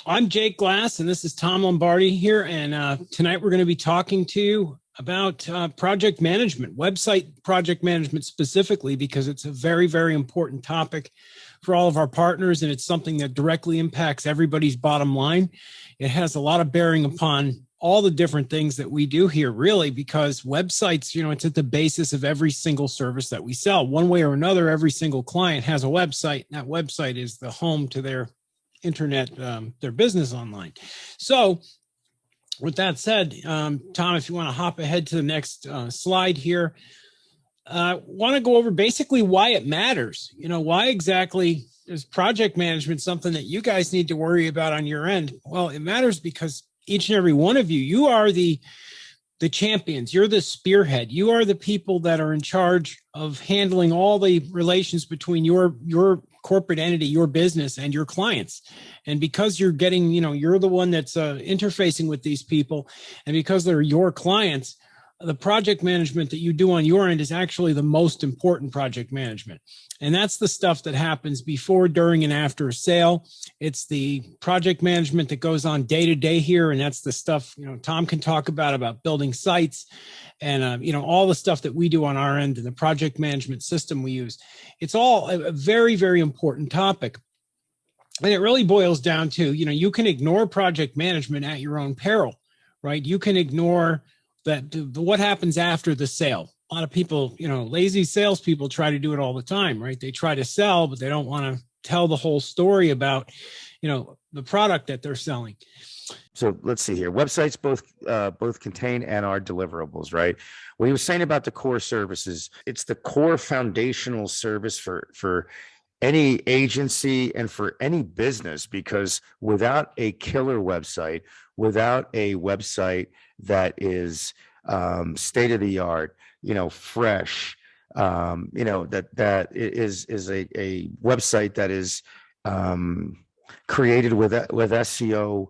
I'm Jake Glass, and this is Tom Lombardi here. And tonight we're going to be talking to you about project management, website project management specifically, because it's a very, very important topic for all of our partners, and it's something that directly impacts everybody's bottom line. It has a lot of bearing upon all the different things that we do here, really, because websites, it's at the basis of every single service that we sell. One way or another, every single client has a website, and that website is the home to their internet, their business online. So with that said, Tom, if you want to hop ahead to the next slide here, want to go over basically why it matters. Why exactly is project management something that you guys need to worry about on your end? Well, it matters because each and every one of you, you are the champions. You're the spearhead. You are the people that are in charge of handling all the relations between your corporate entity, your business, and your clients. And because you're getting, you're the one that's interfacing with these people, and because they're your clients, the project management that you do on your end is actually the most important project management. And that's the stuff that happens before, during, and after a sale. It's the project management that goes on day to day here. And that's the stuff, Tom can talk about building sites and, all the stuff that we do on our end and the project management system we use. It's all a very, very important topic. And it really boils down to, you can ignore project management at your own peril, right? You can ignore what happens after the sale. A lot of people, lazy salespeople try to do it all the time, right? They try to sell, but they don't want to tell the whole story about, the product that they're selling. So let's see here. Websites both contain and are deliverables, right? What he was saying about the core services, it's the core foundational service for any agency and for any business, because without a killer website, without a website that is state of the art, fresh, that is a website that is created with SEO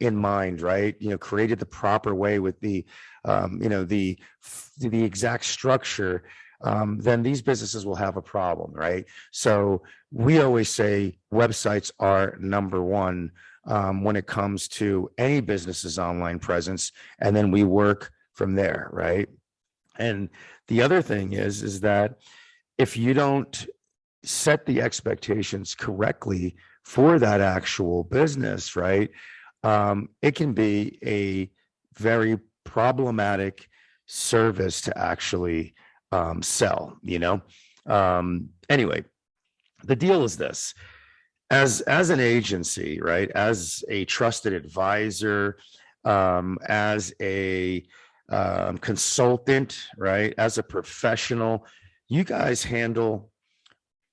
in mind, right? Created the proper way with the exact structure. Then these businesses will have a problem, right? So we always say websites are number one when it comes to any business's online presence, and then we work from there, right? And the other thing is that if you don't set the expectations correctly for that actual business, right, it can be a very problematic service to actually sell. Anyway, the deal is this: as an agency, right, as a trusted advisor, as a consultant, right, as a professional, you guys handle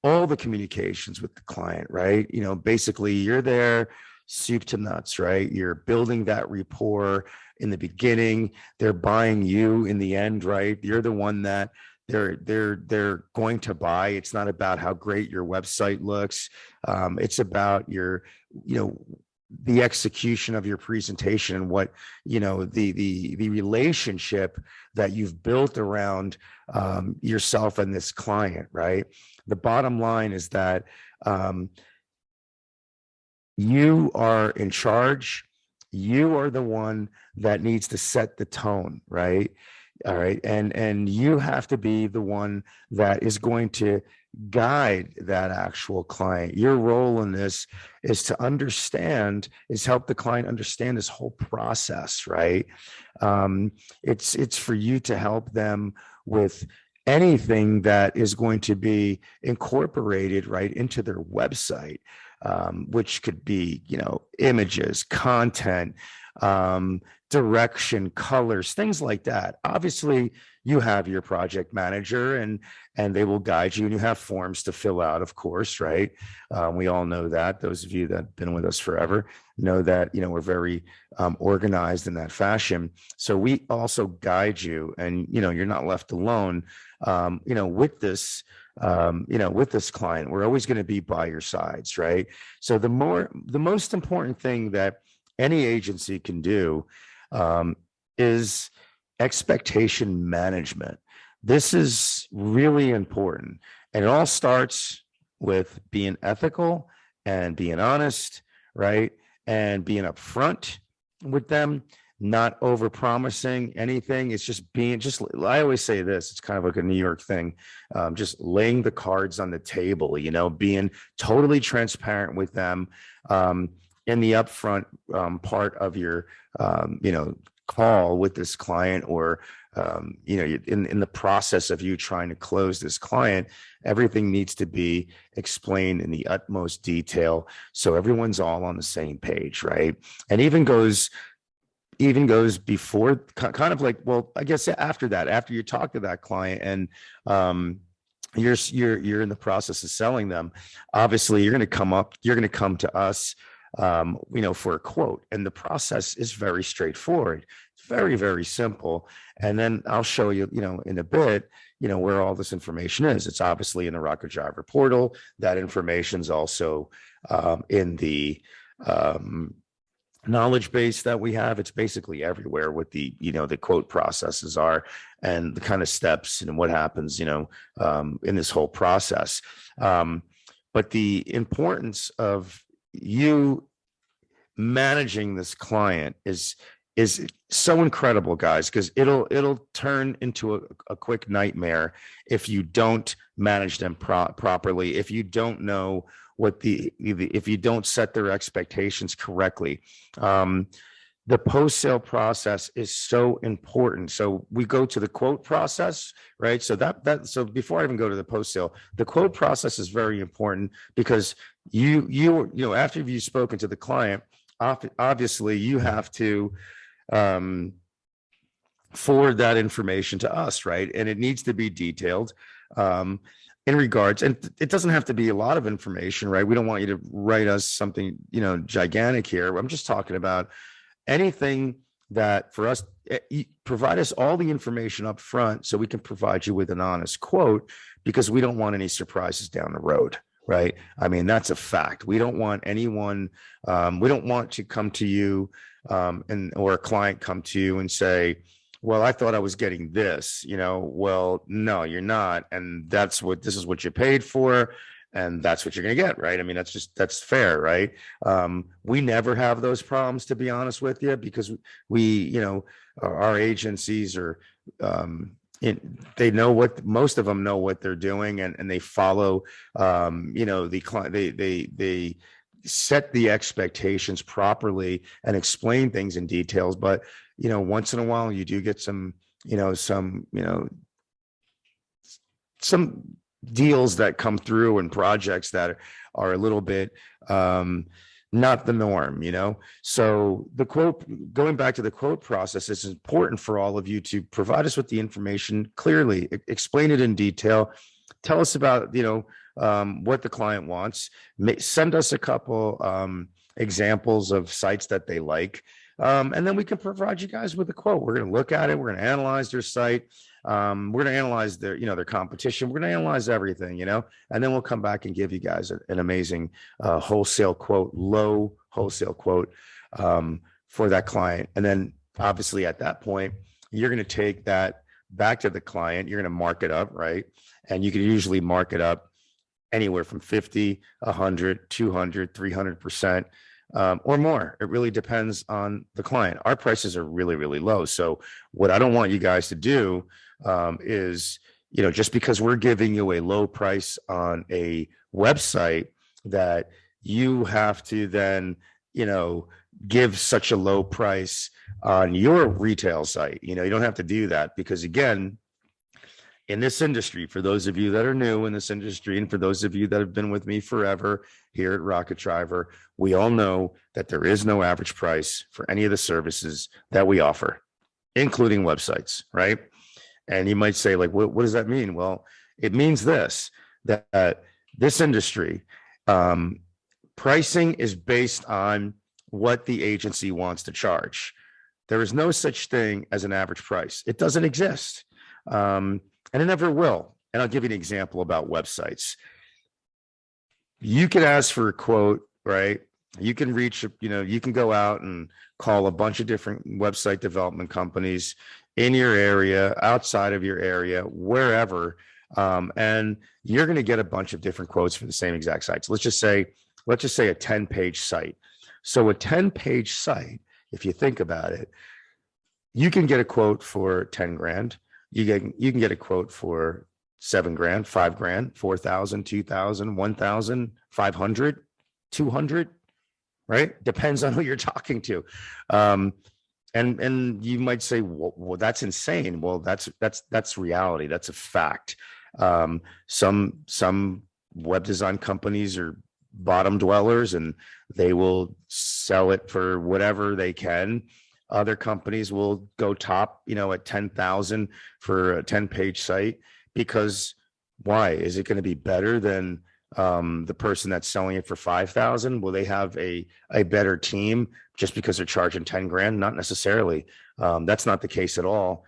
all the communications with the client, right? Basically you're there soup to nuts, right? You're building that rapport in the beginning. They're buying you in the end, right? You're the one that they're going to buy. It's not about how great your website looks. It's about the execution of your presentation and what, the relationship that you've built around yourself and this client, right? The bottom line is that you are in charge. You are the one that needs to set the tone, right? All right. And you have to be the one that is going to guide that actual client. Your role in this is to help the client understand this whole process, right? It's for you to help them with anything that is going to be incorporated right into their website, which could be, images, content, direction, colors, things like that. Obviously, you have your project manager and they will guide you, and you have forms to fill out, of course, right? We all know that. Those of you that have been with us forever know that, we're very organized in that fashion. So we also guide you, and, you're not left alone, with this, with this client. We're always going to be by your sides, right? So the most important thing that any agency can do is expectation management. This is really important. And it all starts with being ethical and being honest, right? and being upfront with them, not over promising anything. It's just being, just, I always say this, it's kind of like a New York thing, just laying the cards on the table, you know, being totally transparent with them in the upfront part of your, you know, call with this client, or you know, in the process of you trying to close this client, everything needs to be explained in the utmost detail so everyone's all on the same page, right? And even goes before, kind of like, well, I guess after that, after you talk to that client and you're in the process of selling them, obviously you're going to come to us, you know, for a quote. And the process is very straightforward. It's very, very simple. And then I'll show you, you know, in a bit, you know, where all this information is. It's obviously in the Rocket Driver portal. That information is also in the knowledge base that we have. It's basically everywhere what the, you know, the quote processes are and the kind of steps and what happens, you know, in this whole process. But the importance of you managing this client is so incredible, guys, because it'll turn into a quick nightmare if you don't manage them properly, if you don't know what if you don't set their expectations correctly. The post-sale process is so important. So we go to the quote process, right? So so before I even go to the post-sale, the quote process is very important because you know, after you've spoken to the client, obviously you have to forward that information to us, right? And it needs to be detailed in regards, and it doesn't have to be a lot of information, right? We don't want you to write us something, you know, gigantic here. I'm just talking about anything that for us, provide us all the information up front so we can provide you with an honest quote, because we don't want any surprises down the road, right? I mean, that's a fact. We don't want anyone, we don't want to come to you or a client come to you and say, well, I thought I was getting this, you know, well, no, you're not. And this is what you paid for. And that's what you're going to get, right? I mean, that's fair, right? We never have those problems, to be honest with you, because we, you know, our agencies are, they know most of them know what they're doing, and they follow, you know, the client, they set the expectations properly and explain things in details. But, you know, once in a while you do get some deals that come through and projects that are a little bit not the norm, you know. So the quote, going back to the quote process, it's important for all of you to provide us with the information clearly, explain it in detail, tell us about, you know, what the client wants, send us a couple examples of sites that they like, and then we can provide you guys with a quote. We're going to look at it, we're going to analyze their site, we're going to analyze their, you know, their competition, we're going to analyze everything, you know, and then we'll come back and give you guys an amazing wholesale quote, low wholesale quote for that client. And then obviously at that point, you're going to take that back to the client, you're going to mark it up, right? And you can usually mark it up anywhere from 50, 100, 200, 300%. Or more. It really depends on the client. Our prices are really, really low. So what I don't want you guys to do is, you know, just because we're giving you a low price on a website, that you have to then, you know, give such a low price on your retail site. You know, you don't have to do that, because again, in this industry, for those of you that are new in this industry, and for those of you that have been with me forever here at Rocket Driver, we all know that there is no average price for any of the services that we offer, including websites, right? And you might say, like, what does that mean? Well, it means this, that this industry, pricing is based on what the agency wants to charge. There is no such thing as an average price. It doesn't exist. And it never will. And I'll give you an example about websites. You can ask for a quote, right? You can reach, you know, you can go out and call a bunch of different website development companies in your area, outside of your area, wherever. And you're going to get a bunch of different quotes for the same exact sites. Let's just say a 10-page site. So a 10-page site, if you think about it, you can get a quote for 10 grand. You can get a quote for 7 grand, 5 grand, 4,000, 2,000, 1,000, 500, 200, right? Depends on who you're talking to. And you might say, well, that's insane. Well, that's reality. That's a fact. Some web design companies are bottom dwellers and they will sell it for whatever they can. Other companies will go top, at 10,000 for a 10-page site, because why? Is it going to be better than the person that's selling it for 5,000? Will they have a better team just because they're charging 10 grand? Not necessarily. That's not the case at all,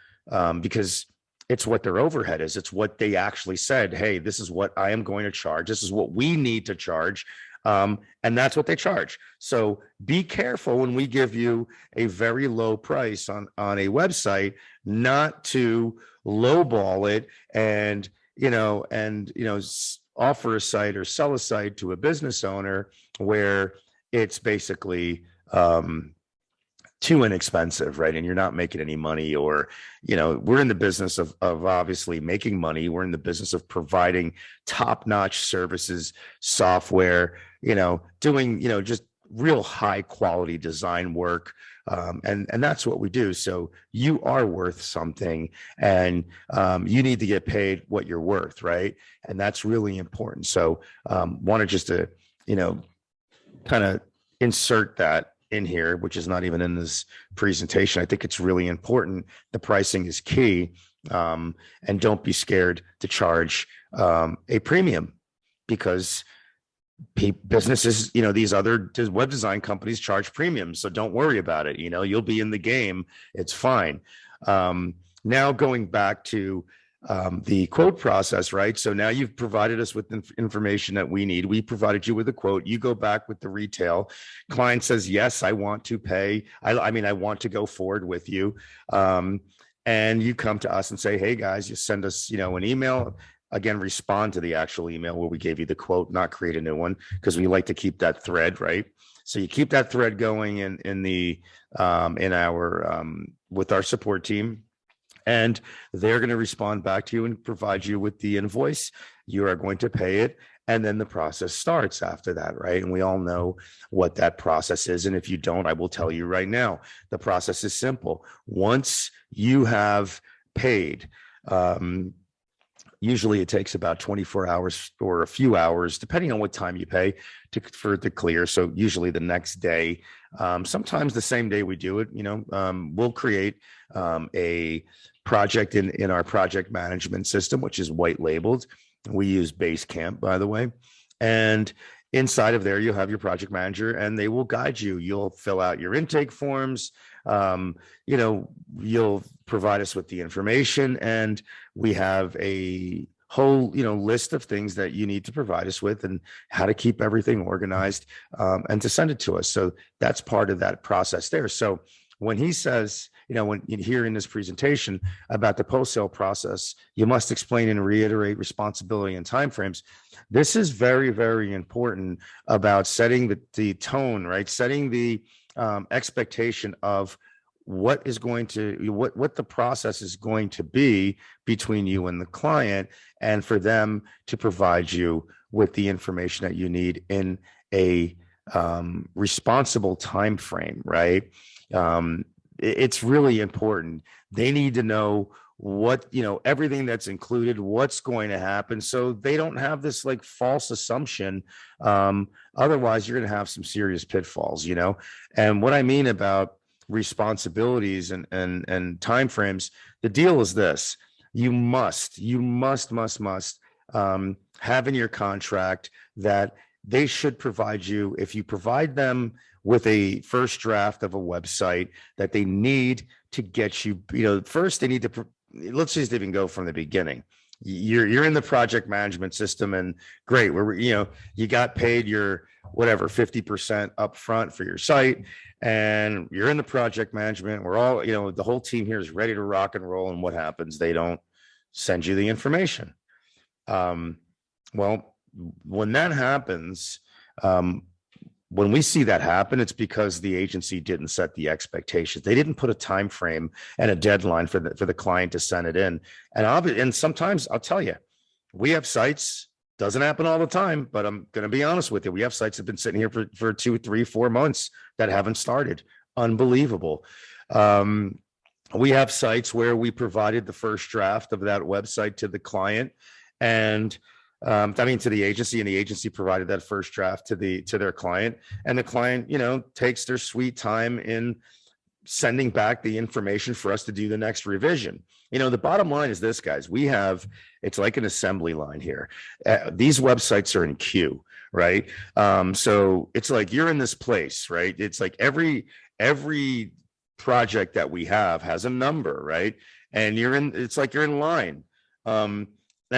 because it's what their overhead is. It's what they actually said. Hey, this is what I am going to charge. This is what we need to charge. And that's what they charge. So be careful when we give you a very low price on a website, not to lowball it and offer a site or sell a site to a business owner where it's basically too inexpensive, right? And you're not making any money, or, we're in the business of obviously making money. We're in the business of providing top-notch services, software, doing, just real high quality design work. And that's what we do. So you are worth something, and you need to get paid what you're worth, right? And that's really important. So wanted just to, kind of insert that in here, which is not even in this presentation. I think it's really important. The pricing is key. And don't be scared to charge a premium, because businesses, these other web design companies charge premiums. So don't worry about it. You'll be in the game. It's fine. Now going back to the quote process, right? So now you've provided us with information that we need. We provided you with a quote. You go back with the retail. Client says, yes, I want to pay. I want to go forward with you. And you come to us and say, hey guys, you send us, an email. Again, respond to the actual email where we gave you the quote, not create a new one, because we like to keep that thread, right? So you keep that thread going in our with our support team, and they're going to respond back to you and provide you with the invoice. You are going to pay it, and then the process starts after that, right? And we all know what that process is. And if you don't, I will tell you right now, the process is simple. Once you have paid, usually it takes about 24 hours or a few hours, depending on what time you pay, for it to clear. So usually the next day, sometimes the same day we do it, we'll create a project in our project management system, which is white labeled. We use Basecamp, by the way. And inside of there, you'll have your project manager and they will guide you. You'll fill out your intake forms. You'll provide us with the information, and we have a whole, list of things that you need to provide us with and how to keep everything organized, and to send it to us. So that's part of that process there. So when he says, when you hear in this presentation about the post-sale process, you must explain and reiterate responsibility and timeframes. This is very, very important about setting the tone, right? Setting the expectation of what the process is going to be between you and the client, and for them to provide you with the information that you need in a responsible time frame, right? It's really important. They need to know what, everything that's included, what's going to happen, so they don't have this like false assumption. Otherwise you're going to have some serious pitfalls, And what I mean about responsibilities and timeframes, the deal is this: you must have in your contract that they should provide you, if you provide them with a first draft of a website, that they need to get you, first they need to, let's just even go from the beginning. You're in the project management system, and great, you got paid your whatever 50% up front for your site, and you're in the project management. We're all, the whole team here is ready to rock and roll. And what happens? They don't send you the information. Well, when that happens, when we see that happen, it's because the agency didn't set the expectations. They didn't put a time frame and a deadline for the client to send it in. And sometimes I'll tell you, we have sites, doesn't happen all the time, but I'm going to be honest with you. We have sites that have been sitting here for 2, 3, 4 months that haven't started. Unbelievable. We have sites where we provided the first draft of that website to the client, and to the agency, and the agency provided that first draft to their client, and the client, takes their sweet time in sending back the information for us to do the next revision. The bottom line is this, guys. It's like an assembly line here. These websites are in queue, right? So it's like you're in this place, right? It's like every project that we have has a number, right? And it's like you're in line. And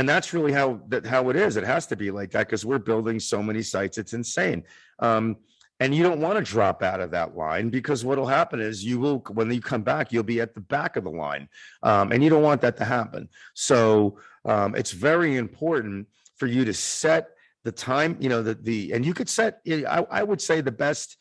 that's really how it is. It has to be like that because we're building so many sites. It's insane. And you don't want to drop out of that line, because what'll happen is when you come back, you'll be at the back of the line. And you don't want that to happen. So it's very important for you to set the time, and you could set, I would say the best,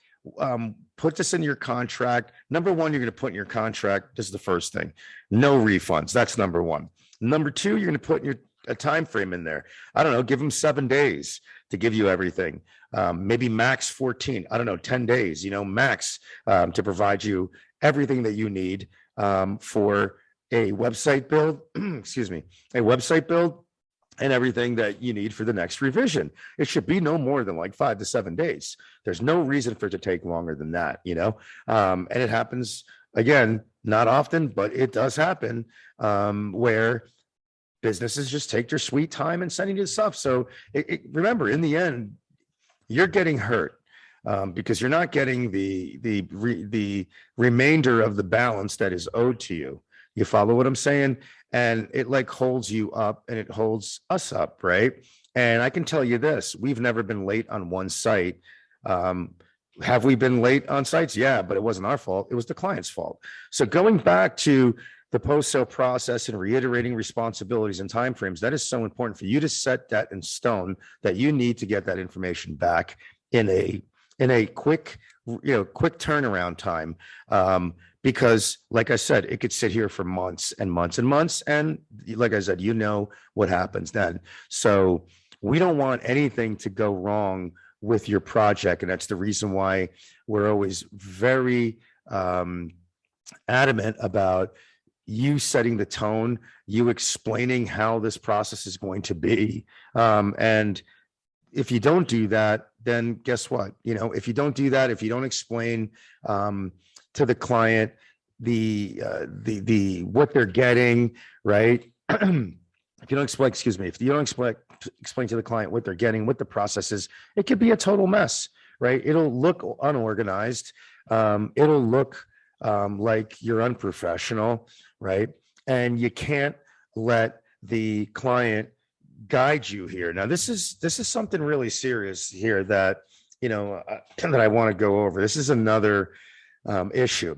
put this in your contract. Number one, you're going to put in your contract. This is the first thing. No refunds. That's number one. Number two, you're going to put a time frame in there. I don't know, give them 7 days to give you everything. Maybe max 14, 10 days, max, to provide you everything that you need for a website build, a website build, and everything that you need for the next revision. It should be no more than like 5 to 7 days. There's no reason for it to take longer than that, and it happens, again, not often, but it does happen, where businesses just take their sweet time and sending you stuff. So remember, in the end, you're getting hurt because you're not getting the remainder of the balance that is owed to you. You follow what I'm saying? And it holds you up, and it holds us up, right? And I can tell you this: we've never been late on one site. Have we been late on sites? Yeah, but it wasn't our fault. It was the client's fault. So going back to the post-sale process and reiterating responsibilities and timeframes, that is so important for you to set that in stone, that you need to get that information back in a quick turnaround time. Because like I said, it could sit here for months and months and months. And like I said, what happens then. So we don't want anything to go wrong with your project. And that's the reason why we're always very adamant about you setting the tone, you explaining how this process is going to be. And if you don't do that, then guess what? If you don't do that, if you don't explain to the client the what they're getting, right? If you don't explain to the client what they're getting, what the process is, it could be a total mess, right? It'll look unorganized. It'll look like you're unprofessional, right? And you can't let the client guide you here. Now, this is something really serious here that that I want to go over. This is another issue.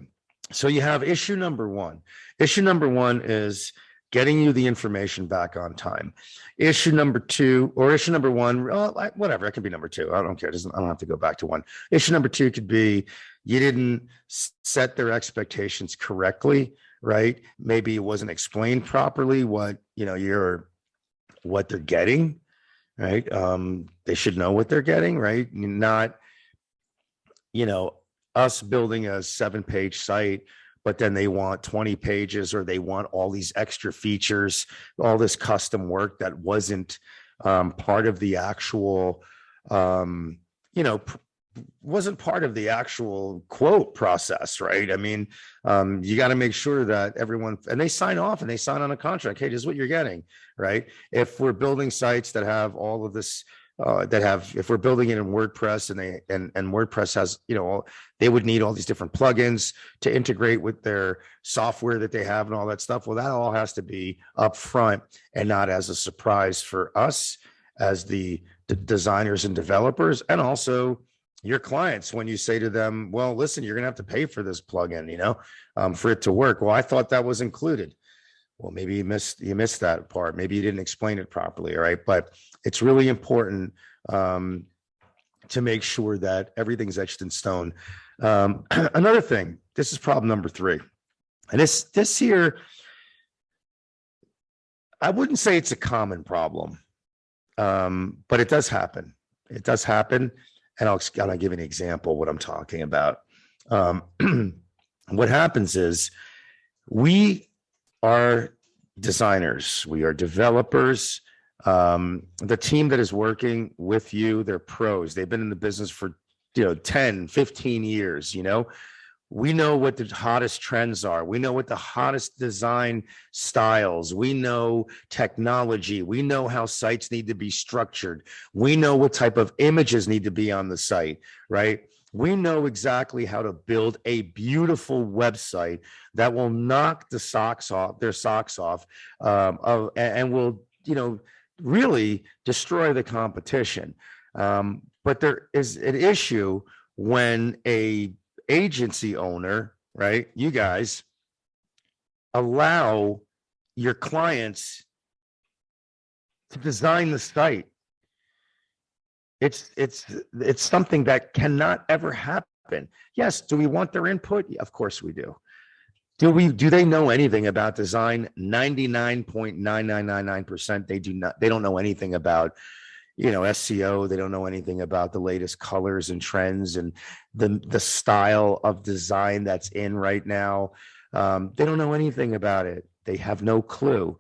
So you have issue number one. Issue number one is getting you the information back on time. Issue number one, whatever, it could be number two. I don't care. I don't have to go back to one. Issue number two could be you didn't set their expectations correctly, right? Maybe it wasn't explained properly what they're getting, right? They should know what they're getting, right? Not, us building a 7-page site, but then they want 20 pages, or they want all these extra features, all this custom work that wasn't part of the actual, wasn't part of the actual quote process, right? I mean, you got to make sure that everyone, and they sign off and they sign on a contract. Hey, this is what you're getting, right? If we're building sites that have all of this, if we're building it in WordPress and WordPress has, they would need all these different plugins to integrate with their software that they have and all that stuff. Well, that all has to be upfront and not as a surprise for us as the designers and developers, and also your clients when you say to them, well, listen, you're going to have to pay for this plugin, for it to work. Well, I thought that was included. Well, maybe you missed that part. Maybe you didn't explain it properly. All right. But it's really important to make sure that everything's etched in stone. Another thing, this is problem number 3. And this here, I wouldn't say it's a common problem, but it does happen. It does happen. And I'll give you an example of what I'm talking about. What happens is we are designers, we are developers. The team that is working with you, they're pros. They've been in the business for 10, 15 years. We know what the hottest trends are. We know what the hottest design styles. We know technology. We know how sites need to be structured. We know what type of images need to be on the site, right? We know exactly how to build a beautiful website that will knock their socks off, and will, really destroy the competition. But there is an issue when a agency owner, right? You guys allow your clients to design the site. It's something that cannot ever happen. Yes. Do we want their input? Of course we do. Do they know anything about design? 99.9999%. They do not. They don't know anything about, SEO. They don't know anything about the latest colors and trends and the style of design that's in right now. They don't know anything about it. They have no clue.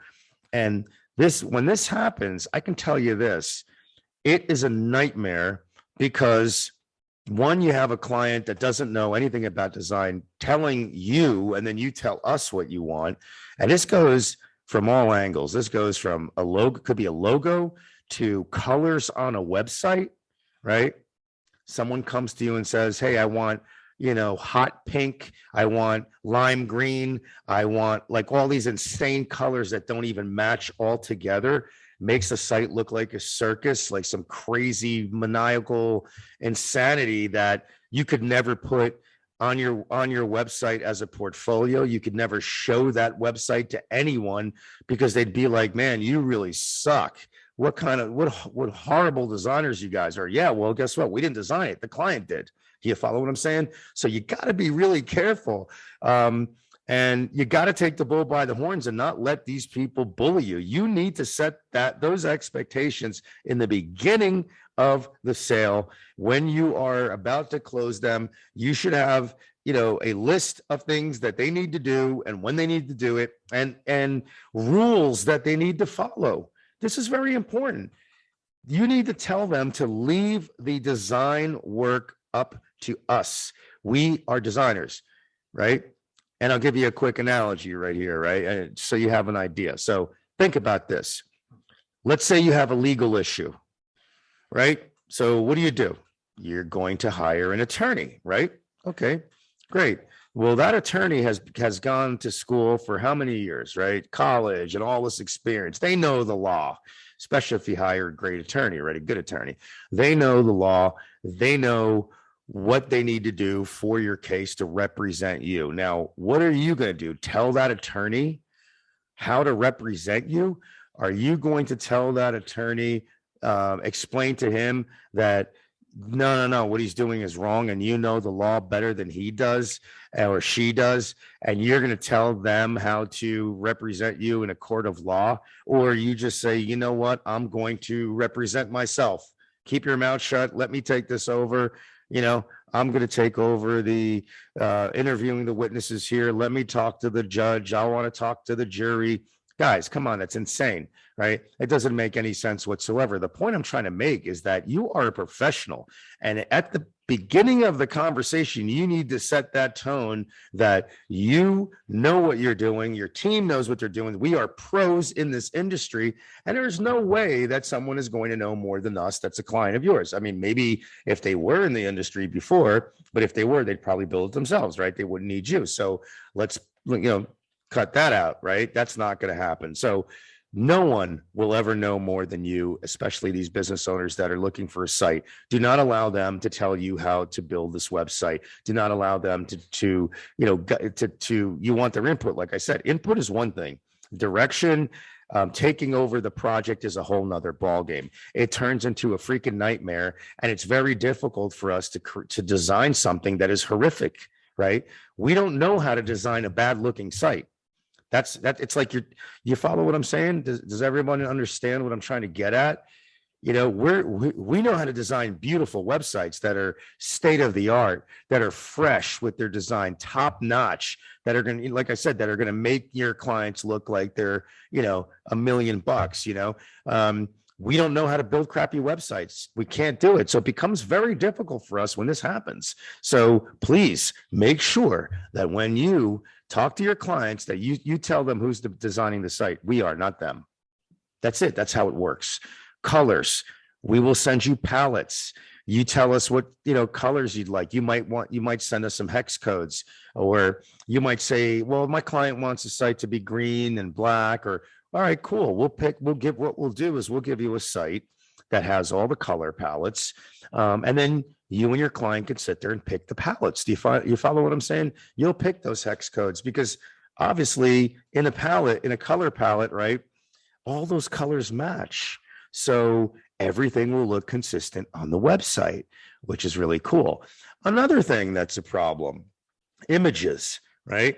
And when this happens, I can tell you this, it is a nightmare because one, you have a client that doesn't know anything about design telling you, and then you tell us what you want. And this goes from all angles. This goes from a logo, could be a logo, to colors on a website, right? Someone comes to you and says, hey, I want, hot pink. I want lime green. I want like all these insane colors that don't even match all together. Makes the site look like a circus, like some crazy maniacal insanity that you could never put on your website as a portfolio. You could never show that website to anyone because they'd be like, man, you really suck. What horrible designers you guys are. Yeah, well, guess what? We didn't design it. The client did. Do you follow what I'm saying? So you got to be really careful. And you got to take the bull by the horns and not let these people bully you. You need to set those expectations in the beginning of the sale. When you are about to close them, you should have, a list of things that they need to do and when they need to do it, and rules that they need to follow. This is very important. You need to tell them to leave the design work up to us. We are designers, right? And I'll give you a quick analogy right here, right? So you have an idea. So think about this. Let's say you have a legal issue, right? So what do? You're going to hire an attorney, right? Okay, great. Well, that attorney has gone to school for how many years, right? College and all this experience. They know the law, especially if you hire a great attorney, right? A good attorney. They know the law. They know what they need to do for your case to represent you. Now, what are you going to do? Tell that attorney how to represent you? Are you going to tell that attorney, explain to him that no, what he's doing is wrong, and you know the law better than he does or she does, and you're going to tell them how to represent you in a court of law? Or you just say, you know what, I'm going to represent myself. Keep your mouth shut. Let me take this over. I'm going to take over the interviewing the witnesses here. Let me talk to the judge. I want to talk to the jury. Guys, come on, that's insane, right? It doesn't make any sense whatsoever. The point I'm trying to make is that you are a professional, and at the beginning of the conversation, you need to set that tone that you know what you're doing, your team knows what they're doing. We are pros in this industry, and there's no way that someone is going to know more than us that's a client of yours. I mean, maybe if they were in the industry before, but if they were, they'd probably build it themselves, right? They wouldn't need you. So let's, cut that out, right? That's not going to happen. So no one will ever know more than you, especially these business owners that are looking for a site. Do not allow them to tell you how to build this website. Do not allow them to you want their input. Like I said, input is one thing. Direction, taking over the project is a whole nother ballgame. It turns into a freaking nightmare, and it's very difficult for us to design something that is horrific, right? We don't know how to design a bad looking site. That's that. It's like you follow what I'm saying? Does everyone understand what I'm trying to get at? You know, we know how to design beautiful websites that are state of the art, that are fresh with their design, top notch, that are going to, like I said, that are going to make your clients look like they're, you know, $1 million, you know. We don't know how to build crappy websites. We can't do it. So it becomes very difficult for us when this happens. So please make sure that when you talk to your clients, that you tell them who's designing the site. We are, not them. That's it. That's how it works. Colors. We will send you palettes. You tell us what, you know, colors you'd like. You might send us some hex codes, or you might say, well, my client wants a site to be green and black, or all right, cool. What we'll do is we'll give you a site that has all the color palettes. And then you and your client can sit there and pick the palettes. You follow what I'm saying? You'll pick those hex codes, because obviously in a color palette, right? All those colors match. So everything will look consistent on the website, which is really cool. Another thing that's a problem, images, right?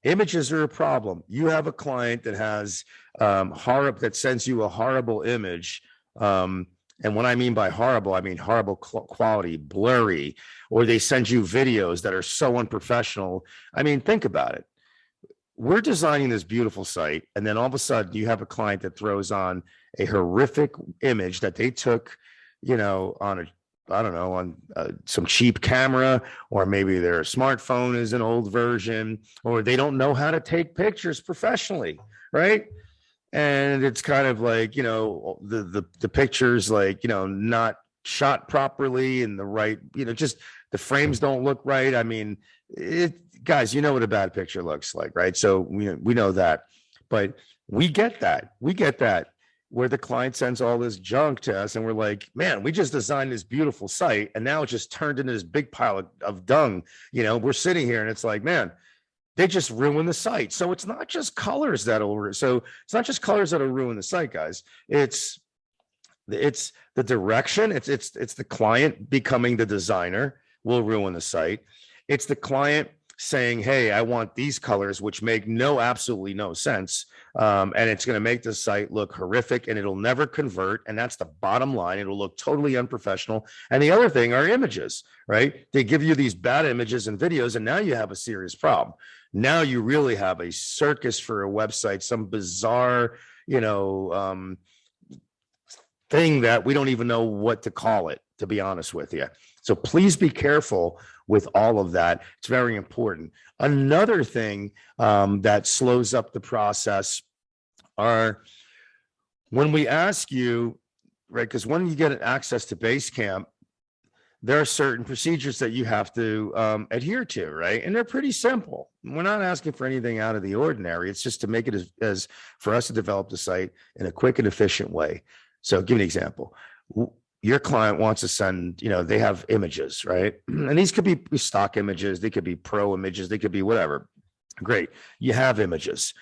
Images are a problem. You have a client that has that sends you a horrible image. And what I mean by horrible, I mean horrible quality, blurry, or they send you videos that are so unprofessional. I mean, think about it. We're designing this beautiful site, and then all of a sudden you have a client that throws on a horrific image that they took, you know, on some cheap camera, or maybe their smartphone is an old version, or they don't know how to take pictures professionally, right? And it's kind of like, you know, the pictures, like, you know, not shot properly in the right, you know, just the frames don't look right. I mean, guys, you know what a bad picture looks like, right? So we know that, but we get that where the client sends all this junk to us, and we're like, man, we just designed this beautiful site, and now it just turned into this big pile of dung. You know, we're sitting here and it's like, man, they just ruined the site. So it's not just colors that'll ruin the site, guys. It's the direction. It's the client becoming the designer will ruin the site. It's the client saying, hey, I want these colors, which make absolutely no sense. And it's going to make the site look horrific, and it'll never convert. And that's the bottom line. It'll look totally unprofessional. And the other thing are images, right? They give you these bad images and videos, and now you have a serious problem. Now you really have a circus for a website, some bizarre, you know, thing that we don't even know what to call it, to be honest with you. So please be careful with all of that. It's very important. Another thing that slows up the process are when we ask you, right? Because when you get access to Basecamp, there are certain procedures that you have to adhere to, right? And they're pretty simple. We're not asking for anything out of the ordinary. It's just to make it as for us to develop the site in a quick and efficient way. So give me an example. Your client wants to send, you know, they have images, right? And these could be stock images. They could be pro images. They could be whatever. Great. You have images.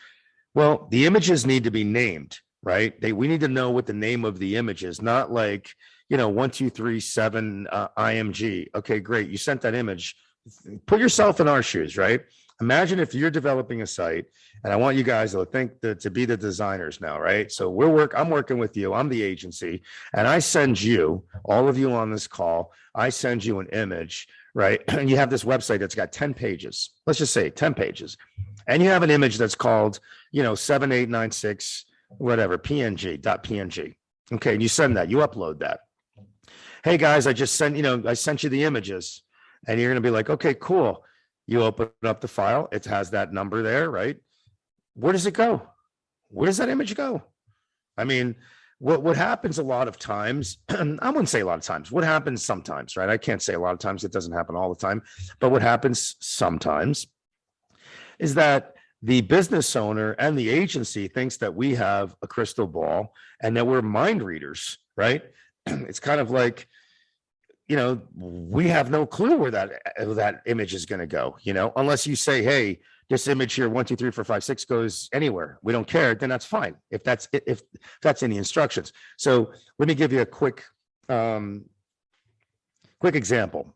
Well, the images need to be named, right? We need to know what the name of the image is, not like, you know, 1237 IMG. Okay, great. You sent that image. Put yourself in our shoes, right? Imagine if you're developing a site, and I want you guys to think to be the designers now, right? So I'm working with you. I'm the agency, and I send you, all of you on this call, I send you an image, right? And you have this website that's got 10 pages. Let's just say 10 pages. And you have an image that's called, you know, 7896, whatever, PNG.png. Okay, and you send that, you upload that. Hey guys, I sent you the images, and you're going to be like, okay, cool. You open up the file. It has that number there, right? Where does it go? Where does that image go? I mean, what happens a lot of times, I wouldn't say a lot of times, what happens sometimes, right? I can't say a lot of times, it doesn't happen all the time, but what happens sometimes is that the business owner and the agency thinks that we have a crystal ball and that we're mind readers, right? It's kind of like, you know, we have no clue where that image is going to go, you know, unless you say, hey, this image here, 1, 2, 3, 4, 5, 6 goes anywhere, we don't care, then that's fine. If that's in the instructions. So let me give you a quick example.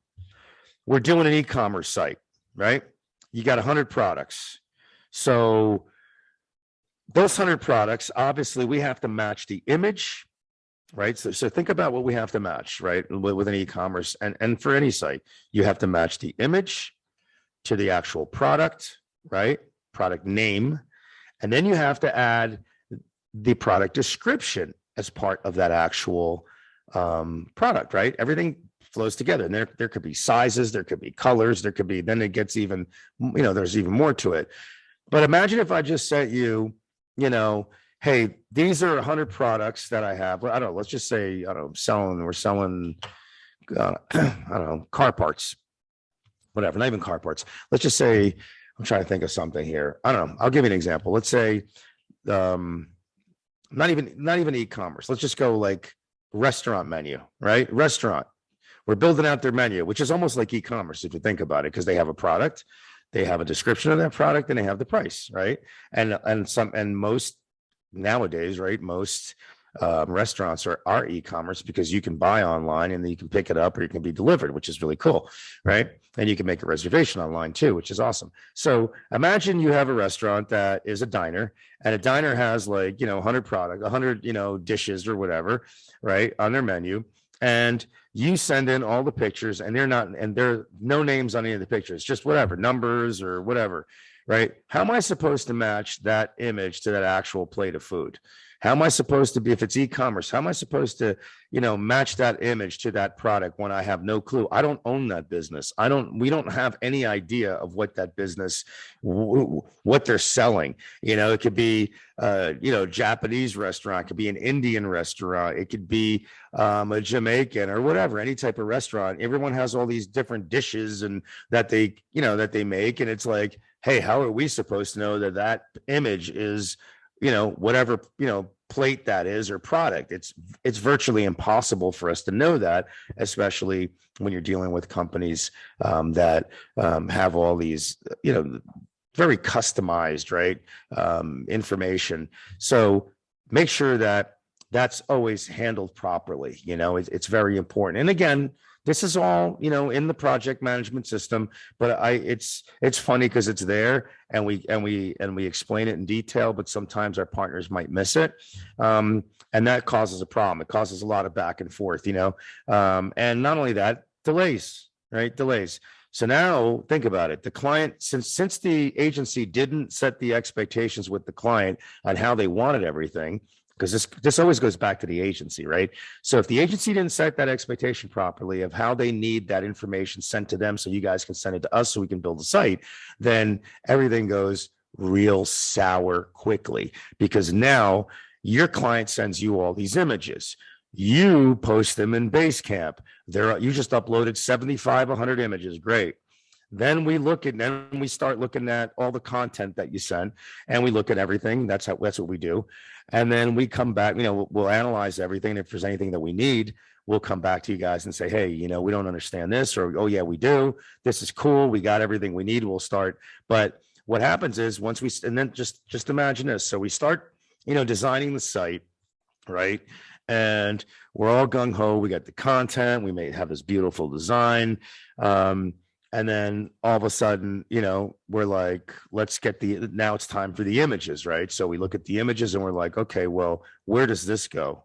We're doing an e-commerce site, right? You got 100 products. So those 100 products, obviously we have to match the image, right? So think about what we have to match, right? With an e-commerce and for any site, you have to match the image to the actual product, right? Product name. And then you have to add the product description as part of that actual product, right? Everything flows together. And there could be sizes, there could be colors, there could be, then it gets even, there's even more to it. But imagine if I just sent you, hey, these are 100 products that I have. I don't know, let's just say, we're selling, car parts, whatever, not even car parts. Let's just say, I'm trying to think of something here. I don't know. I'll give you an example. Let's say, not even e-commerce. Let's just go like restaurant menu, right? Restaurant. We're building out their menu, which is almost like e-commerce if you think about it, because they have a product, they have a description of that product, and they have the price, right? And most nowadays, right? Most restaurants are e-commerce because you can buy online and then you can pick it up or you can be delivered, which is really cool, right? And you can make a reservation online too, which is awesome. So imagine you have a restaurant that is a diner, and a diner has 100 product, 100 dishes or whatever, right, on their menu. And you send in all the pictures, and there are no names on any of the pictures, just whatever, numbers or whatever, right? How am I supposed to match that image to that actual plate of food? How am I supposed to be, if it's e-commerce, how am I supposed to, match that image to that product when I have no clue? I don't own that business. We don't have any idea of what that business, what they're selling. It could be, Japanese restaurant, it could be an Indian restaurant. It could be a Jamaican or whatever, any type of restaurant. Everyone has all these different dishes and that they make. And it's like, hey, how are we supposed to know that image is, whatever, plate that is or product? It's virtually impossible for us to know that, especially when you're dealing with companies that have all these, very customized, right, information. So make sure that that's always handled properly. It's very important. And again, this is all, in the project management system, but it's funny because it's there and we explain it in detail, but sometimes our partners might miss it. And that causes a problem. It causes a lot of back and forth, and not only that, delays, right? Delays. So now think about it. The client, since the agency didn't set the expectations with the client on how they wanted everything, because this always goes back to the agency, right? So if the agency didn't set that expectation properly of how they need that information sent to them so you guys can send it to us so we can build a site, then everything goes real sour quickly, because now your client sends you all these images. You post them in Basecamp. You just uploaded 75, 100 images. Great. Then we start looking at all the content that you sent, and we look at everything. That's what we do. And then we come back, we'll analyze everything. If there's anything that we need, we'll come back to you guys and say, hey, we don't understand this, or, oh yeah, we do. This is cool. We got everything we need. We'll start. But what happens is and then just imagine this. So we start, designing the site, right? And we're all gung ho. We got the content. We may have this beautiful design. And then all of a sudden, we're like, now it's time for the images, right? So we look at the images and we're like, okay, well, where does this go?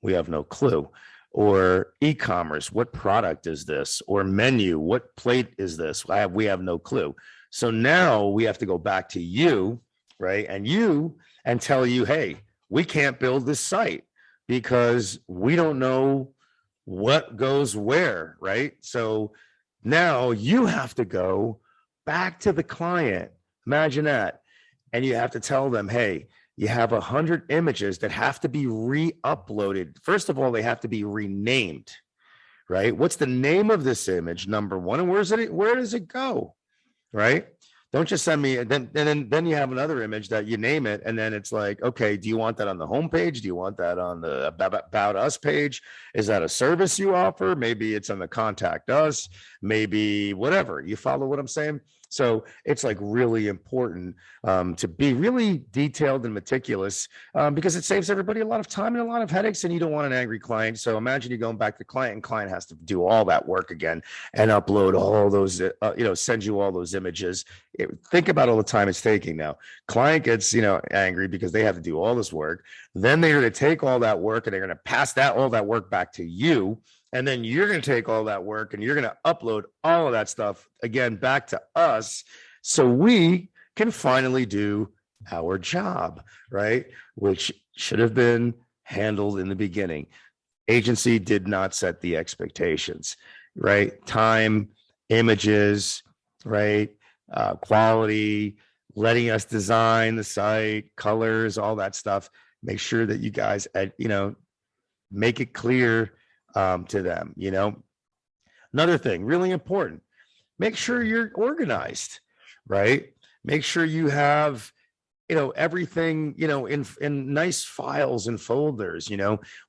We have no clue. Or e-commerce, what product is this? Or menu, what plate is this? We have no clue. So now we have to go back to you, right? And tell you, hey, we can't build this site because we don't know what goes where, right? So now you have to go back to the client. Imagine that. And you have to tell them, hey, you have 100 images that have to be re-uploaded. First of all, they have to be renamed, right? What's the name of this image, number one? And where does it go, right? Don't just send me, then you have another image that you name it, and then it's like, okay, do you want that on the homepage? Do you want that on the About Us page? Is that a service you offer? Maybe it's on the Contact Us, maybe whatever. You follow what I'm saying? So it's like really important to be really detailed and meticulous because it saves everybody a lot of time and a lot of headaches, and you don't want an angry client. So imagine you going back to the client, and client has to do all that work again and upload all those, send you all those images. Think about all the time it's taking now. Client gets, angry because they have to do all this work. Then they're going to take all that work and they're going to pass all that work back to you. And then you're going to take all that work and you're going to upload all of that stuff again back to us so we can finally do our job, right? Which should have been handled in the beginning. Agency did not set the expectations, right? Time, images, right? Quality, letting us design the site, colors, all that stuff. Make sure that you guys, make it clear to them. Another thing really important, make sure you're organized, right? Make sure you have everything in nice files and folders.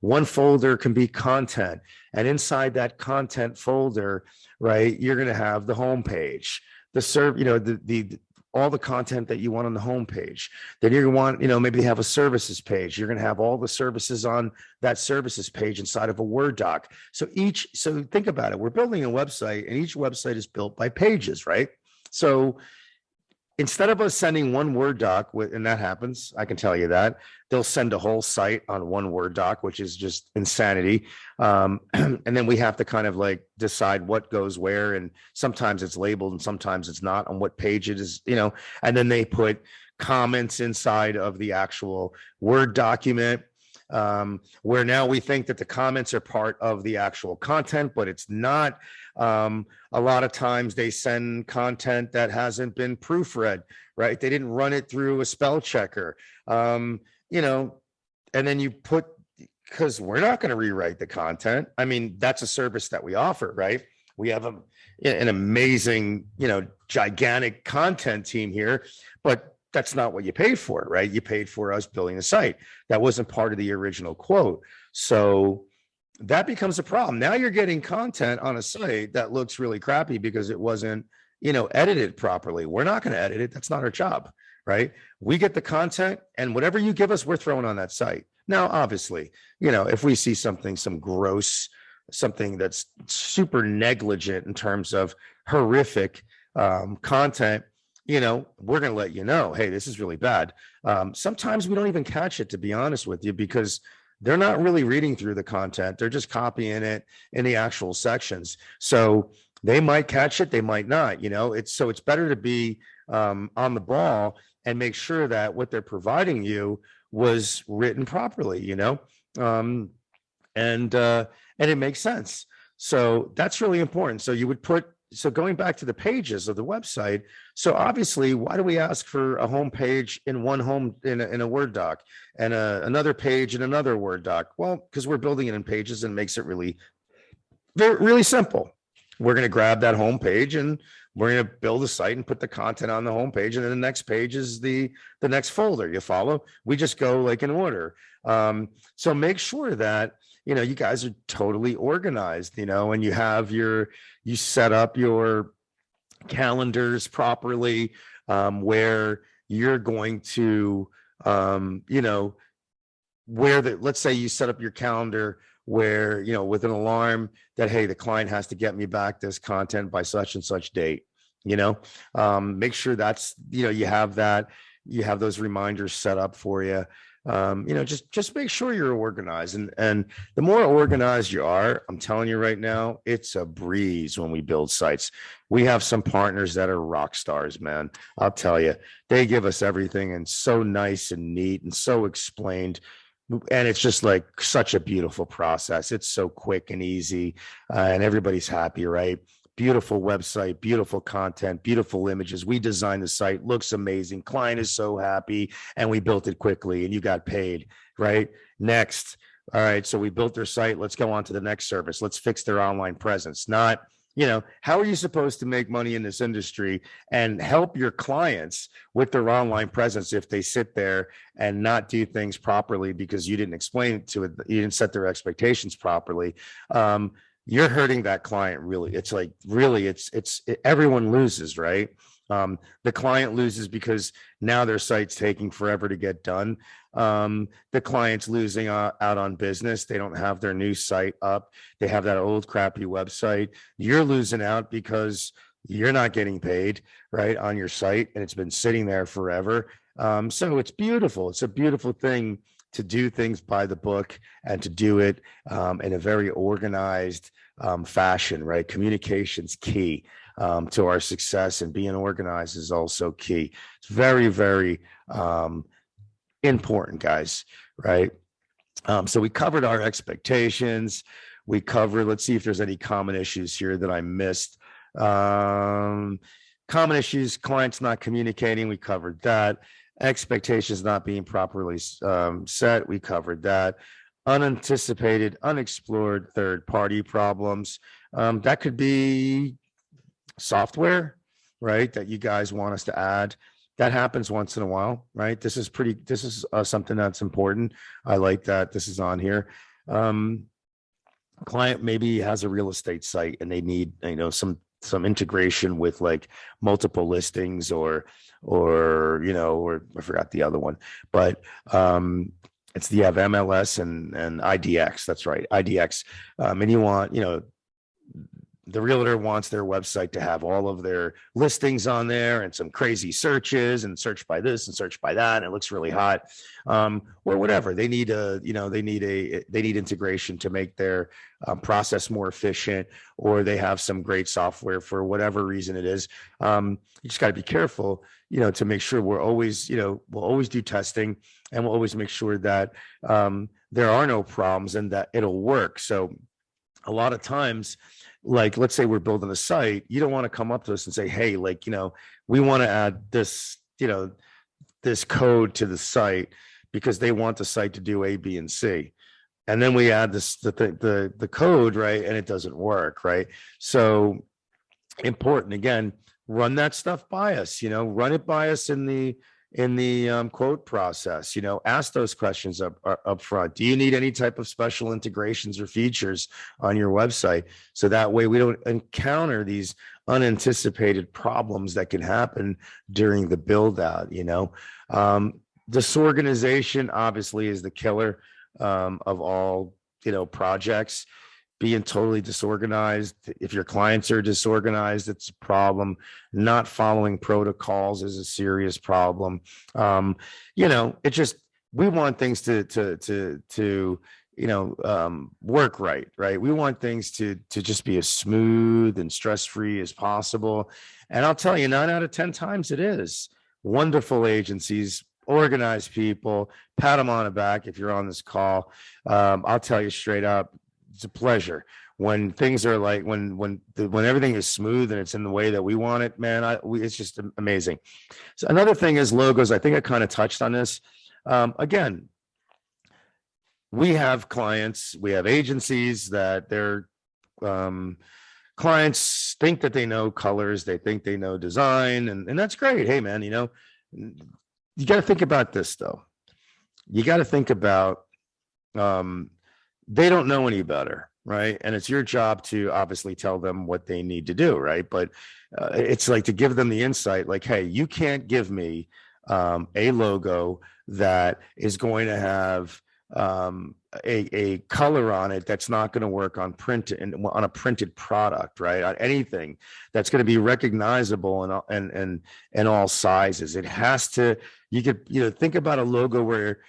One folder can be content, and inside that content folder, right, you're going to have the homepage, the all the content that you want on the homepage. Then you're going to want, maybe they have a services page. You're going to have all the services on that services page inside of a Word doc. So think about it. We're building a website, and each website is built by pages, right? So instead of us sending one Word doc, and that happens, I can tell you that, they'll send a whole site on one Word doc, which is just insanity. And then we have to kind of like decide what goes where. And sometimes it's labeled and sometimes it's not on what page it is, and then they put comments inside of the actual Word document. Where now we think that the comments are part of the actual content, but it's not. A lot of times they send content that hasn't been proofread, right? They didn't run it through a spell checker, and then you put, because we're not going to rewrite the content. I mean, that's a service that we offer, right? We have an amazing, gigantic content team here, but that's not what you paid for, right? You paid for us building the site. That wasn't part of the original quote. So that becomes a problem. Now you're getting content on a site that looks really crappy because it wasn't, edited properly. We're not going to edit it. That's not our job, right? We get the content, and whatever you give us, we're throwing on that site. Now, obviously, if we see something that's super negligent in terms of horrific content, we're going to let you know, hey, this is really bad. Sometimes we don't even catch it, to be honest with you, because they're not really reading through the content. They're just copying it in the actual sections. So they might catch it, they might not, it's better to be on the ball and make sure that what they're providing you was written properly, and it makes sense. So that's really important. So going back to the pages of the website. So obviously, why do we ask for a home page in a Word doc and another page in another Word doc? Well, because we're building it in pages and makes it really, really simple. We're going to grab that home page and we're going to build a site and put the content on the home page. And then the next page is the next folder. You follow? We just go like in order. So make sure that, you guys are totally organized, and you set up your calendars properly, where you're going to, let's say you set up your calendar where, with an alarm that, hey, the client has to get me back this content by such and such date, make sure that's, you have those reminders set up for you. Just make sure you're organized, and the more organized you are, I'm telling you right now, it's a breeze when we build sites. We have some partners that are rock stars, man. I'll tell you, they give us everything and so nice and neat and so explained. And it's just like such a beautiful process. It's so quick and easy, and everybody's happy, right? Beautiful website, beautiful content, beautiful images. We designed the site, looks amazing. Client is so happy, and we built it quickly, and you got paid, right? Next. All right. So we built their site. Let's go on to the next service. Let's fix their online presence. Not, how are you supposed to make money in this industry and help your clients with their online presence if they sit there and not do things properly because you didn't explain it to it, you didn't set their expectations properly? You're hurting that client. Really, it's like, really, everyone loses, right? The client loses because now their site's taking forever to get done. The client's losing out on business. They don't have their new site up. They have that old crappy website. You're losing out because you're not getting paid, right, on your site, and it's been sitting there forever. So it's beautiful. It's a beautiful thing to do things by the book and to do it in a very organized fashion, right? Communication's key to our success, and being organized is also key. It's very, very important, guys, right? So we covered our expectations. We covered, let's see if there's any common issues here that I missed. Common issues, clients not communicating, we covered that. Expectations not being properly set, we covered that. Unanticipated, unexplored third-party problems. That could be software, right, that you guys want us to add. That happens once in a while, right? This is something that's important. I like that this is on here. Client maybe has a real estate site and they need, some integration with like multiple listings or I forgot the other one, but it's you have MLS and IDX. That's right, IDX. And you want, the realtor wants their website to have all of their listings on there and some crazy searches and search by this and search by that, and it looks really hot, or whatever. They need they need integration to make their process more efficient, or they have some great software for whatever reason it is. You just got to be careful, to make sure we'll always do testing, and we'll always make sure that there are no problems and that it'll work. So a lot of times, like, let's say we're building a site, you don't want to come up to us and say, hey, we want to add this, this code to the site because they want the site to do A, B, and C. And then we add the code, right? And it doesn't work, right? So important, again, run that stuff by us, run it by us in the quote process, ask those questions up front. Do you need any type of special integrations or features on your website? So that way we don't encounter these unanticipated problems that can happen during the build out. Disorganization obviously is the killer of all, projects. Being totally disorganized. If your clients are disorganized, it's a problem. Not following protocols is a serious problem. It just, we want things to work right? We want things to just be as smooth and stress-free as possible. And I'll tell you, 9 out of 10 times it is. Wonderful agencies, organized people, pat them on the back if you're on this call. I'll tell you straight up, it's a pleasure when things are like when everything is smooth and it's in the way that we want it, man. It's just amazing. So another thing is logos. I think I kind of touched on this. Again, we have clients, we have agencies that their clients think that they know colors, they think they know design, and that's great. Hey, man, you got to think about this though. You got to think about they don't know any better, right? And it's your job to obviously tell them what they need to do, right? But it's like to give them the insight, like, hey, you can't give me a logo that is going to have a color on it that's not going to work on print and on a printed product, right? On anything that's going to be recognizable in all sizes. It has to. You could think about a logo where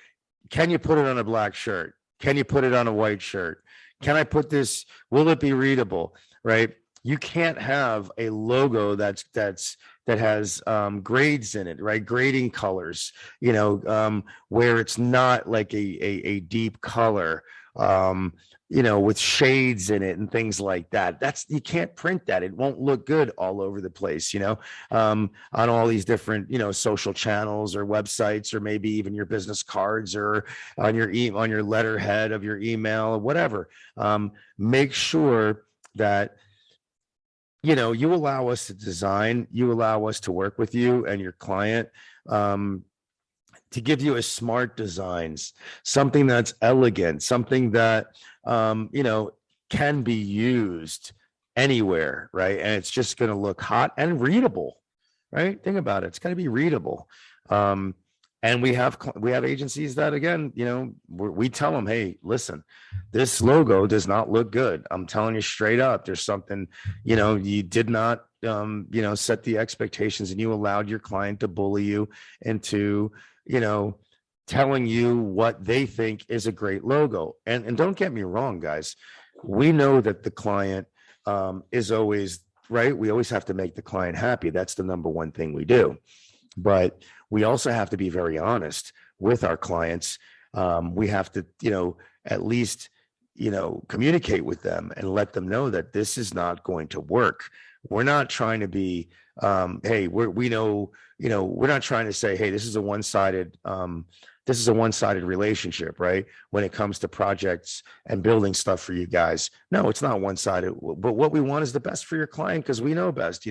can you put it on a black shirt? Can you put it on a white shirt? Can I put this? Will it be readable? Right? You can't have a logo that has grades in it, right? Grading colors, where it's not like a deep color, with shades in it and things like that. You can't print that. It won't look good all over the place, on all these different, social channels or websites, or maybe even your business cards or on your letterhead of your email or whatever. Make sure that you allow us to design, you allow us to work with you and your client to give you a smart designs, something that's elegant, something that, can be used anywhere, right? And it's just going to look hot and readable, right? Think about it. It's got to be readable. And we have agencies that, again, we tell them, hey, listen, this logo does not look good. I'm telling you straight up, there's something, you did not, set the expectations, and you allowed your client to bully you into, telling you what they think is a great logo. And don't get me wrong, guys, we know that the client is always right. We always have to make the client happy. That's the number one thing we do. But we also have to be very honest with our clients. We have to, at least, communicate with them and let them know that this is not going to work. We're not trying to be, hey, we're not trying to say, hey, this is a one-sided relationship, right? When it comes to projects and building stuff for you guys. No, it's not one-sided, but what we want is the best for your client, because we know best,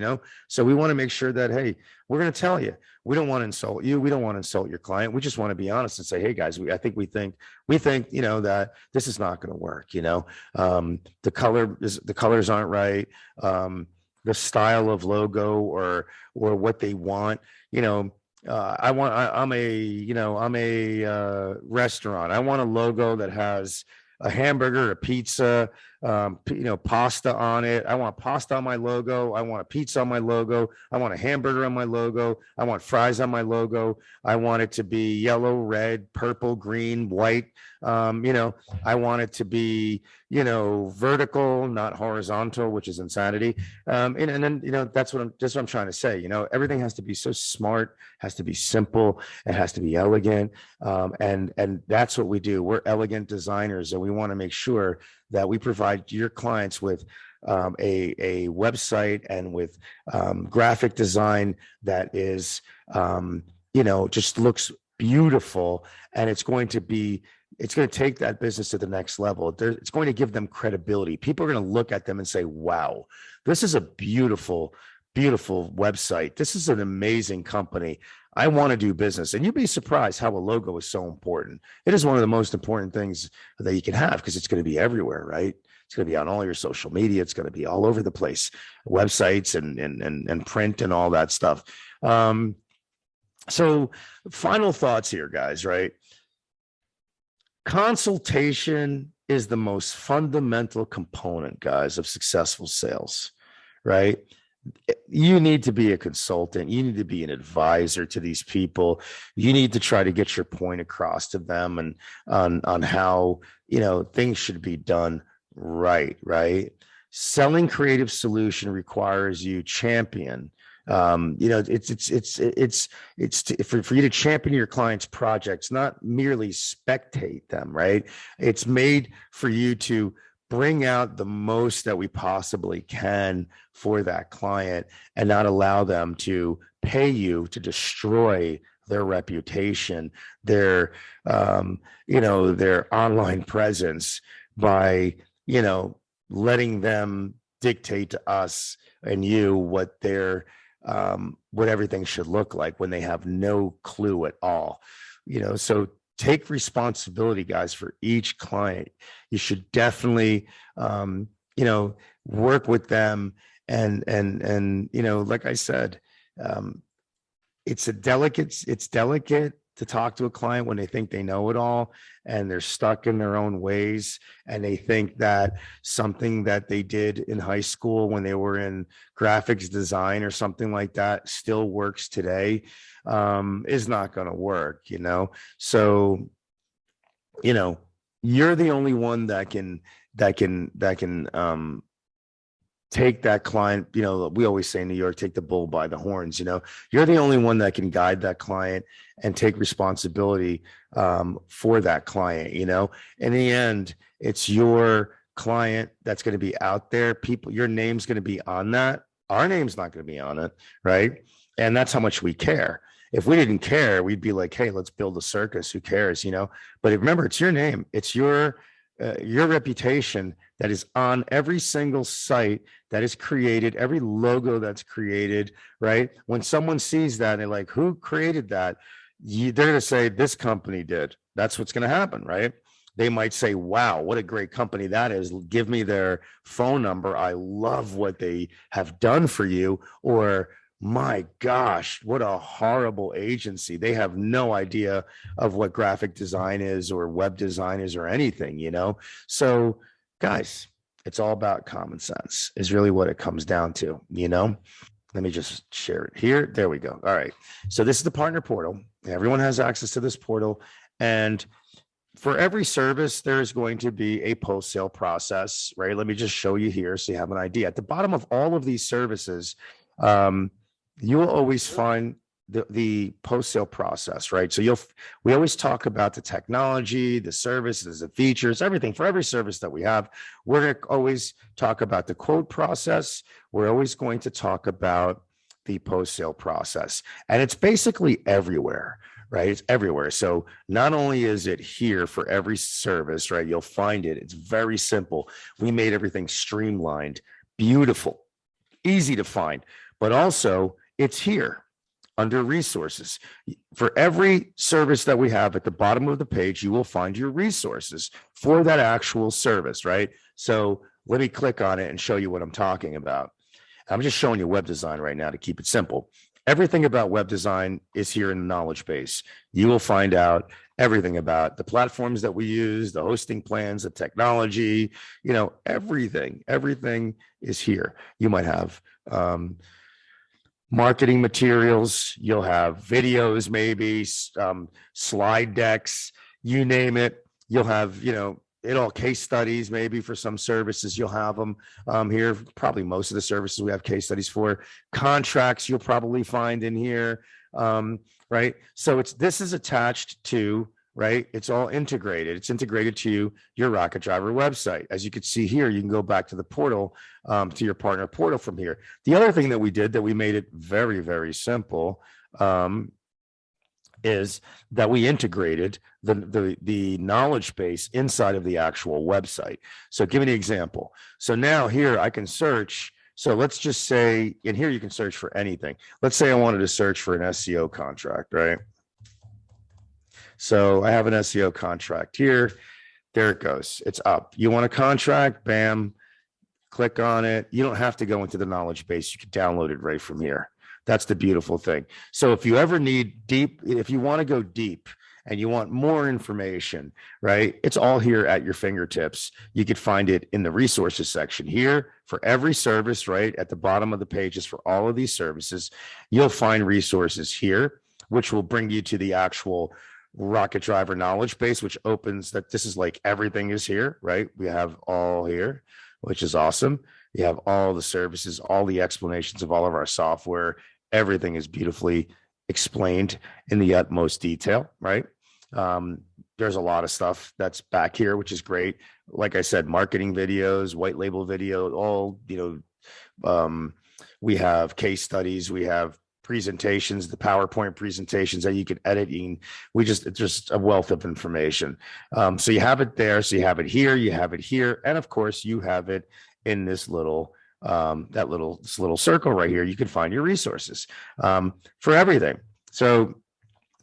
So we want to make sure that, hey, we're going to tell you, we don't want to insult you. We don't want to insult your client. We just want to be honest and say, hey guys, we think, that this is not going to work. The colors aren't right. The style of logo or what they want, I'm a restaurant. I want a logo that has a hamburger, a pizza, pasta on it. I want pasta on my logo. I want a pizza on my logo. I want a hamburger on my logo. I want fries on my logo. I want it to be yellow, red, purple, green, white. I want it to be, vertical, not horizontal, which is insanity. And then, that's what I'm trying to say. Everything has to be so smart, has to be simple, it has to be elegant. And that's what we do. We're elegant designers, and we want to make sure that we provide your clients with a website and with graphic design that is, just looks beautiful, and it's going to take that business to the next level. It's going to give them credibility. People are going to look at them and say, wow, this is a beautiful, beautiful website. This is an amazing company. I want to do business. And you'd be surprised how a logo is so important. It is one of the most important things that you can have, because it's going to be everywhere, right? It's going to be on all your social media. It's going to be all over the place, websites and print and all that stuff. So final thoughts here, guys, right? Consultation is the most fundamental component, guys, of successful sales, right? You need to be a consultant. You need to be an advisor to these people. You need to try to get your point across to them and on how, things should be done right. Selling creative solution requires you champion. It's for you to champion your clients' projects, not merely spectate them, right? It's made for you to bring out the most that we possibly can for that client and not allow them to pay you to destroy their reputation, their online presence by, letting them dictate to us and you what what everything should look like when they have no clue at all. So take responsibility, guys, for each client. You should definitely, work with them. And like I said, it's delicate to talk to a client when they think they know it all and they're stuck in their own ways, and they think that something that they did in high school when they were in graphics design or something like that still works today, is not going to work, So, you're the only one that can take that client. We always say in New York, take the bull by the horns. You're the only one that can guide that client and take responsibility for that client. In the end, it's your client that's going to be out there. Your name's going to be on that. Our name's not going to be on it, right? And that's how much we care. If we didn't care, we'd be like, hey, let's build a circus. Who cares? But remember, it's your name. It's your reputation that is on every single site that is created, every logo that's created, right? When someone sees that, they're like, who created that? They're going to say, this company did. That's what's going to happen, right? They might say, wow, what a great company that is. Give me their phone number. I love what they have done for you. Or my gosh, what a horrible agency. They have no idea of what graphic design is or web design is or anything, you know? So, guys, it's all about common sense, is really what it comes down to, you know? Let me just share it here. There we go. All right. So, this is the partner portal. Everyone has access to this portal. And for every service, there is going to be a post-sale process, right? Let me just show you here so you have an idea. At the bottom of all of these services, you will always find the post-sale process, right? So we always talk about the technology, the services, the features, everything. For every service that we have, we're going to always talk about the quote process. We're always going to talk about the post-sale process. And it's basically everywhere, right? It's everywhere. So not only is it here for every service, right? You'll find it. It's very simple. We made everything streamlined, beautiful, easy to find, but also it's here under resources. For every service that we have at the bottom of the page, you will find your resources for that actual service, right? So let me click on it and show you what I'm talking about. I'm just showing you web design right now to keep it simple. Everything about web design is here in the knowledge base. You will find out everything about the platforms that we use, the hosting plans, the technology, you know, everything is here. You might have marketing materials, you'll have videos, maybe slide decks, you name it. You'll have, you know, case studies, maybe for some services, you'll have them here. Probably most of the services we have case studies for. Contracts you'll probably find in here, right? So this is attached to, right? It's all integrated. It's integrated to your Rocket Driver website. As you can see here, you can go back to the portal, to your partner portal from here. The other thing that we did that we made it very, very simple is that we integrated the knowledge base inside of the actual website. So give me an example. So now here I can search. So let's just say in here you can search for anything. Let's say I wanted to search for an SEO contract, right? So I have an SEO contract here. There it goes. It's up. You want a contract? Bam. Click on it. You don't have to go into the knowledge base. You can download it right from here. That's the beautiful thing. So if you ever need if you want to go deep and you want more information, right? It's all here at your fingertips. You could find it in the resources section here for every service, right? At the bottom of the pages for all of these services, you'll find resources here, which will bring you to the actual Rocket Driver knowledge base, which opens that this is like everything is here, right? We have all here, which is awesome. You have all the services, all the explanations of all of our software. Everything is beautifully explained in the utmost detail, right? There's a lot of stuff that's back here, which is great. Like I said, marketing videos, white label video, all, you know, we have case studies, we have presentations, the PowerPoint presentations that you can edit. It's just a wealth of information. So you have it there. So you have it here, you have it here. And of course you have it in this little, this little circle right here. You can find your resources for everything. So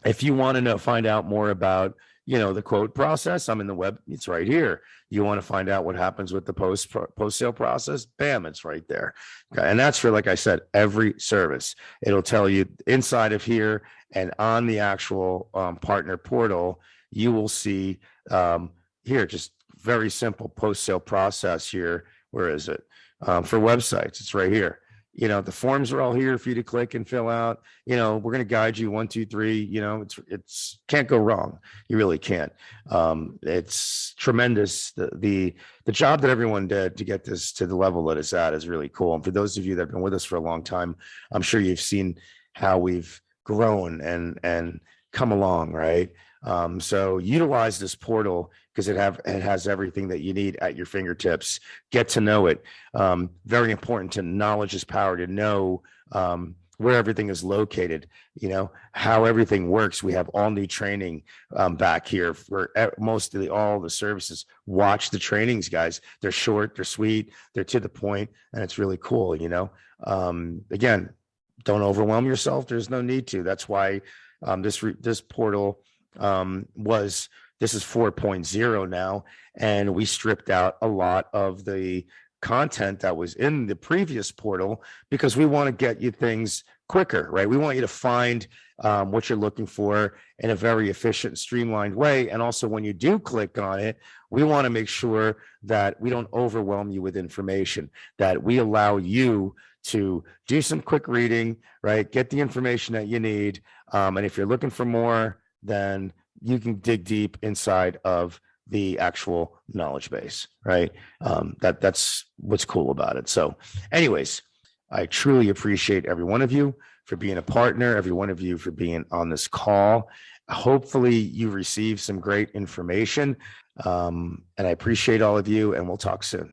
if you want to find out more about, you know, the quote process, I'm in the web, it's right here. You want to find out what happens with the post-sale process, bam, it's right there. Okay. And that's for, like I said, every service. It'll tell you inside of here and on the actual partner portal, you will see here, just very simple post-sale process here. Where is it? For websites, it's right here. You know, the forms are all here for you to click and fill out. You know, we're going to guide you 1, 2, 3. You know, it's can't go wrong. You really can't. It's tremendous. The job that everyone did to get this to the level that it's at is really cool. And for those of you that have been with us for a long time, I'm sure you've seen how we've grown and come along, right? So utilize this portal because it has everything that you need at your fingertips. Get to know it. Very important to knowledge is power, to know where everything is located, you know, how everything works. We have all new training back here for all the services. Watch the trainings, guys. They're short, they're sweet, they're to the point, and it's really cool, you know. Again, don't overwhelm yourself. There's no need to. That's why this portal this is 4.0 now, and we stripped out a lot of the content that was in the previous portal because we want to get you things quicker, right? We want you to find what you're looking for in a very efficient, streamlined way. And also, when you do click on it, we want to make sure that we don't overwhelm you with information, that we allow you to do some quick reading, right? Get the information that you need. And if you're looking for more, then you can dig deep inside of the actual knowledge base, right? That's what's cool about it. So anyways, I truly appreciate every one of you for being a partner, every one of you for being on this call. Hopefully you received some great information. And I appreciate all of you, and we'll talk soon.